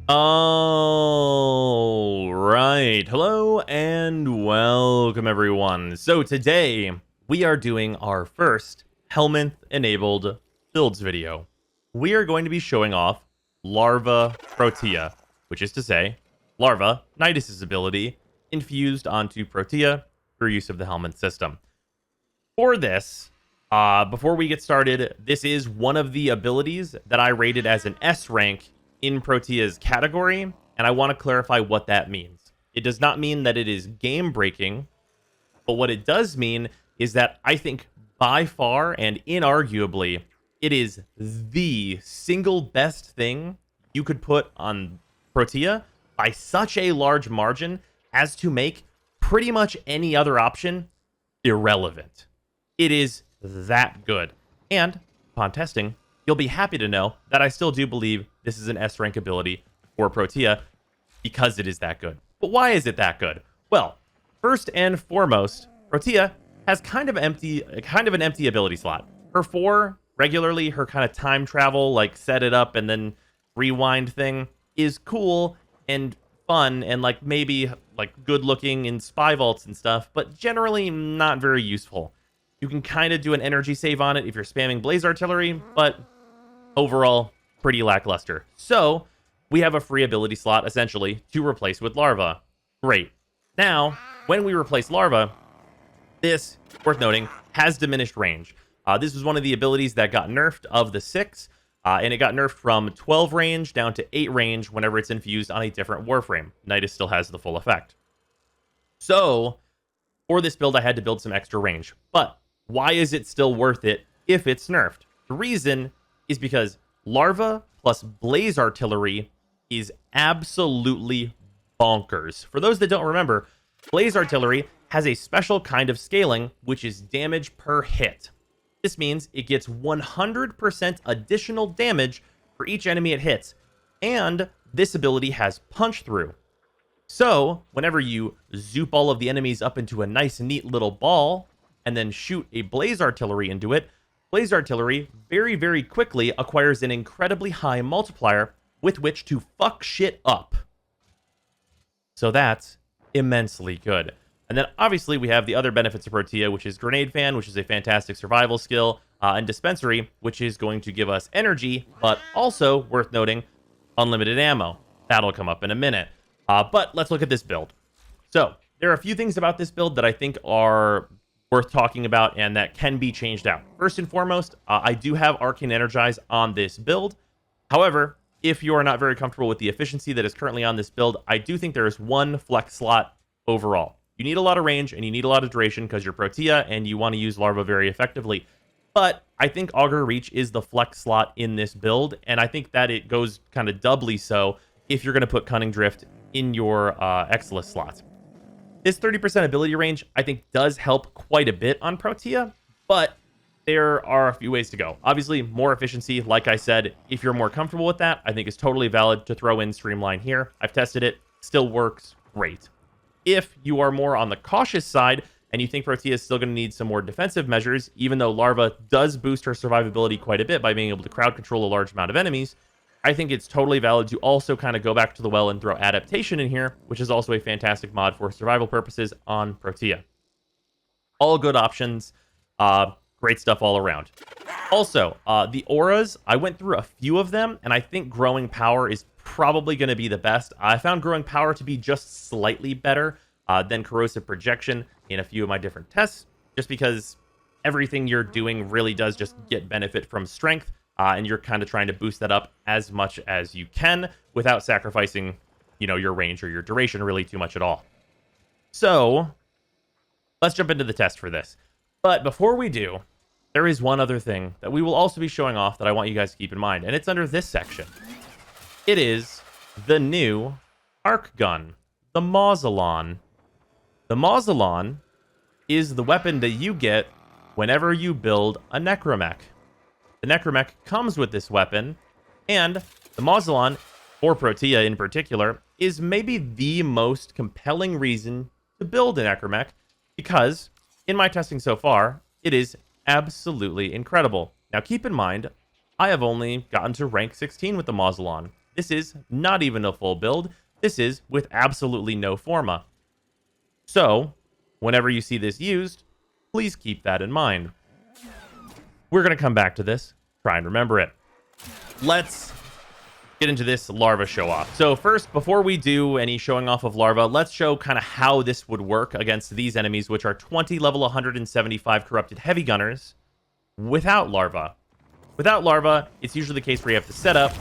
All right. Hello and welcome, everyone. So today we are doing our first Helminth enabled builds video. We are going to be showing off Larva Protea, which is to say, Larva, Nidus's ability, infused onto Protea through use of the Helminth system. For this, before we get started, this is one of the abilities that I rated as an S rank in Protea's category, and I want to clarify what that means. It does not mean that it is game breaking, but what it does mean is that I think by far and inarguably it is the single best thing you could put on Protea by such a large margin as to make pretty much any other option irrelevant. It is that good. And upon testing, you'll be happy to know that I still do believe this is an S rank ability for Protea because it is that good. But why is it that good? Well, first and foremost, Protea has kind of an empty ability slot. Her 4 regularly, her kind of time travel, like set it up and then rewind thing is cool and fun and like maybe like good looking in spy vaults and stuff, but generally not very useful. You can kind of do an energy save on it if you're spamming blaze artillery, but overall, pretty lackluster. So, we have a free ability slot, essentially, to replace with Larva. Great. Now, when we replace Larva, this, worth noting, has diminished range. This was one of the abilities that got nerfed of the 6, and it got nerfed from 12 range down to 8 range whenever it's infused on a different Warframe. Nidus still has the full effect. So, for this build, I had to build some extra range. But, why is it still worth it if it's nerfed? The reason is because Larva plus Blaze Artillery is absolutely bonkers. For those that don't remember, Blaze Artillery has a special kind of scaling, which is damage per hit. This means it gets 100% additional damage for each enemy it hits, and this ability has punch through. So, whenever you zoop all of the enemies up into a nice, neat little ball, and then shoot a Blaze Artillery into it, Blaze Artillery very, very quickly acquires an incredibly high multiplier with which to fuck shit up. So that's immensely good. And then obviously we have the other benefits of Protea, which is Grenade Fan, which is a fantastic survival skill, and Dispensary, which is going to give us energy, but also, worth noting, unlimited ammo. That'll come up in a minute. But let's look at this build. So, there are a few things about this build that I think are worth talking about and that can be changed out. First and foremost, I do have Arcane Energize on this build. However, if you are not very comfortable with the efficiency that is currently on this build, I do think there is one flex slot overall. You need a lot of range and you need a lot of duration because you're Protea and you want to use Larva very effectively. But I think Augur Reach is the flex slot in this build, and I think that it goes kind of doubly so if you're going to put Cunning Drift in your Exilus slots. This 30% ability range, I think, does help quite a bit on Protea, but there are a few ways to go. Obviously, more efficiency, like I said, if you're more comfortable with that, I think it's totally valid to throw in Streamline here. I've tested it, still works great. If you are more on the cautious side, and you think Protea is still going to need some more defensive measures, even though Larva does boost her survivability quite a bit by being able to crowd control a large amount of enemies, I think it's totally valid to also kind of go back to the well and throw Adaptation in here, which is also a fantastic mod for survival purposes on Protea. All good options. Great stuff all around. Also, the auras, I went through a few of them, and I think Growing Power is probably going to be the best. I found Growing Power to be just slightly better than Corrosive Projection in a few of my different tests, just because everything you're doing really does just get benefit from strength. And you're kind of trying to boost that up as much as you can without sacrificing, your range or your duration really too much at all. So, let's jump into the test for this. But before we do, there is one other thing that we will also be showing off that I want you guys to keep in mind, and it's under this section. It is the new arc gun, the Mausolon. The Mausolon is the weapon that you get whenever you build a Necromech. The Necromech comes with this weapon, and the Mausolon, for Protea in particular, is maybe the most compelling reason to build a Necromech, because, in my testing so far, it is absolutely incredible. Now keep in mind, I have only gotten to rank 16 with the Mausolon. This is not even a full build. This is with absolutely no Forma. So, whenever you see this used, please keep that in mind. We're going to come back to this. Try and remember it. Let's get into this larva show off. So first, before we do any showing off of larva, let's show kind of how this would work against these enemies, which are 20 level 175 corrupted heavy gunners without larva. Without larva, it's usually the case where you have to set up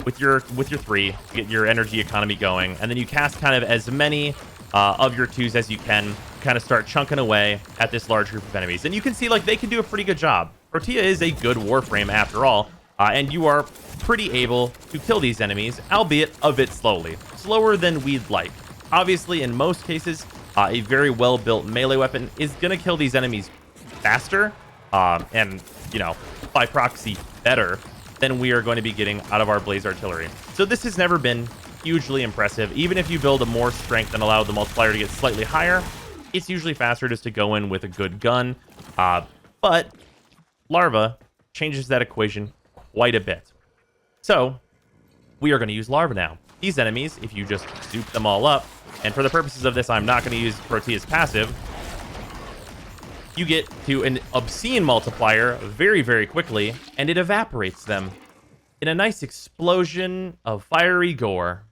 with your 3, get your energy economy going, and then you cast kind of as many of your 2s as you can, kind of start chunking away at this large group of enemies. And you can see like they can do a pretty good job. Protea is a good Warframe after all, and you are pretty able to kill these enemies, albeit a bit slowly. Slower than we'd like. Obviously, in most cases, a very well-built melee weapon is going to kill these enemies faster, and, you know, by proxy, better than we are going to be getting out of our Blaze Artillery. So this has never been hugely impressive. Even if you build a more strength and allow the multiplier to get slightly higher, it's usually faster just to go in with a good gun. But larva changes that equation quite a bit. So we are going to use larva now. These enemies, if you just soup them all up, and for the purposes of this, I'm not going to use Protea's passive, you get to an obscene multiplier very, very quickly, and it evaporates them in a nice explosion of fiery gore.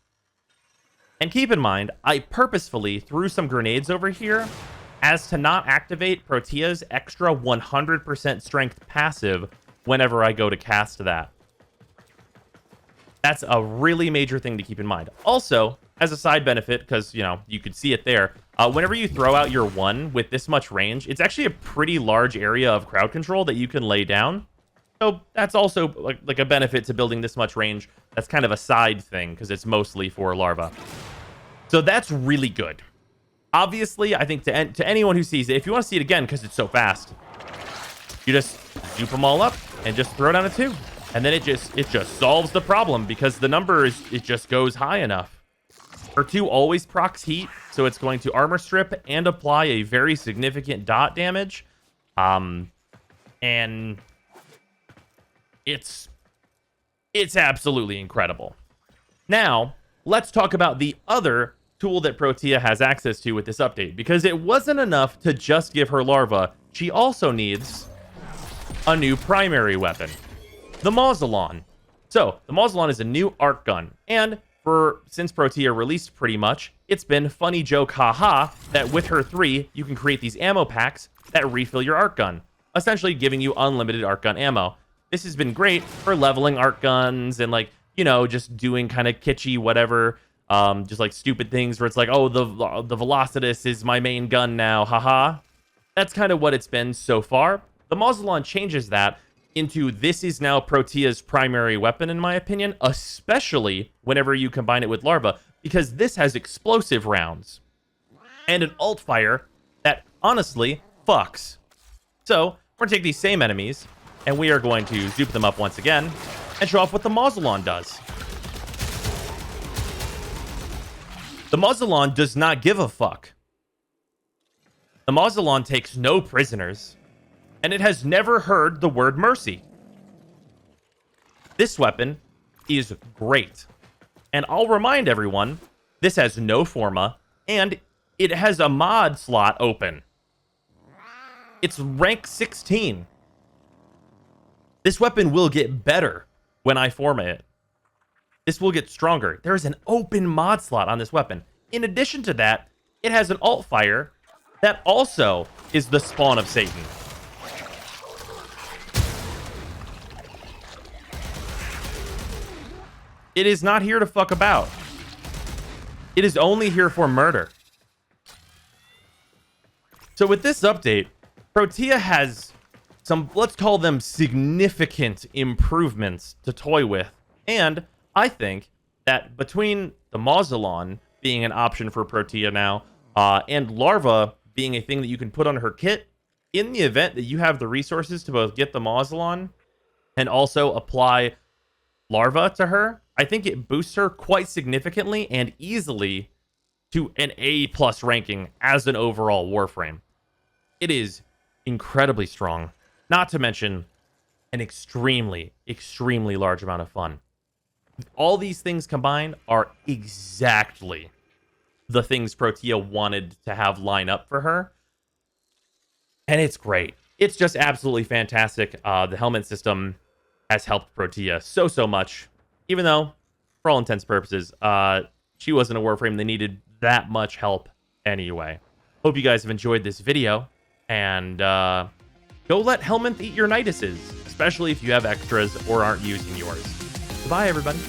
And keep in mind, I purposefully threw some grenades over here as to not activate Protea's extra 100% strength passive whenever I go to cast that. That's a really major thing to keep in mind. Also, as a side benefit, because, you know, you could see it there, whenever you throw out your 1 with this much range, it's actually a pretty large area of crowd control that you can lay down. So that's also like a benefit to building this much range. That's kind of a side thing, because it's mostly for larva. So that's really good. Obviously, I think to anyone who sees it, if you want to see it again, because it's so fast, you just soup them all up and just throw down a 2. And then it just solves the problem, because the number it just goes high enough. Her 2 always procs heat, so it's going to armor strip and apply a very significant dot damage. And it's absolutely incredible. Now, let's talk about the other tool that Protea has access to with this update, because it wasn't enough to just give her larva. She also needs a new primary weapon. The Mausolon. So, the Mausolon is a new arc gun, and since Protea released pretty much, it's been funny joke haha that with her 3, you can create these ammo packs that refill your arc gun, essentially giving you unlimited arc gun ammo. This has been great for leveling arc guns and, like, you know, just doing kind of kitschy whatever, just like stupid things where it's like, oh, the Velocitus is my main gun now, haha. That's kind of what it's been so far. The Mausolon changes that into this is now Protea's primary weapon, in my opinion, especially whenever you combine it with larva, because this has explosive rounds and an alt fire that honestly fucks. So we're gonna take these same enemies and we are going to zoop them up once again and show off what the Mausolon does. The Mausolon does not give a fuck. The Mausolon takes no prisoners, and it has never heard the word mercy. This weapon is great. And I'll remind everyone, this has no Forma, and it has a mod slot open. It's rank 16. This weapon will get better when I Forma it. This will get stronger. There is an open mod slot on this weapon. In addition to that, it has an alt fire that also is the spawn of Satan. It is not here to fuck about. It is only here for murder. So with this update, Protea has some, let's call them significant improvements to toy with. And I think that between the Mausolon being an option for Protea now, and larva being a thing that you can put on her kit, in the event that you have the resources to both get the Mausolon and also apply larva to her, I think it boosts her quite significantly and easily to an A+ ranking as an overall Warframe. It is incredibly strong, not to mention an extremely, extremely large amount of fun. All these things combined are exactly the things Protea wanted to have line up for her. And it's great. It's just absolutely fantastic. The Helminth system has helped Protea so much. Even though, for all intents and purposes, she wasn't a Warframe. They needed that much help anyway. Hope you guys have enjoyed this video. And go let Helminth eat your Niduses, especially if you have extras or aren't using yours. Goodbye, everybody.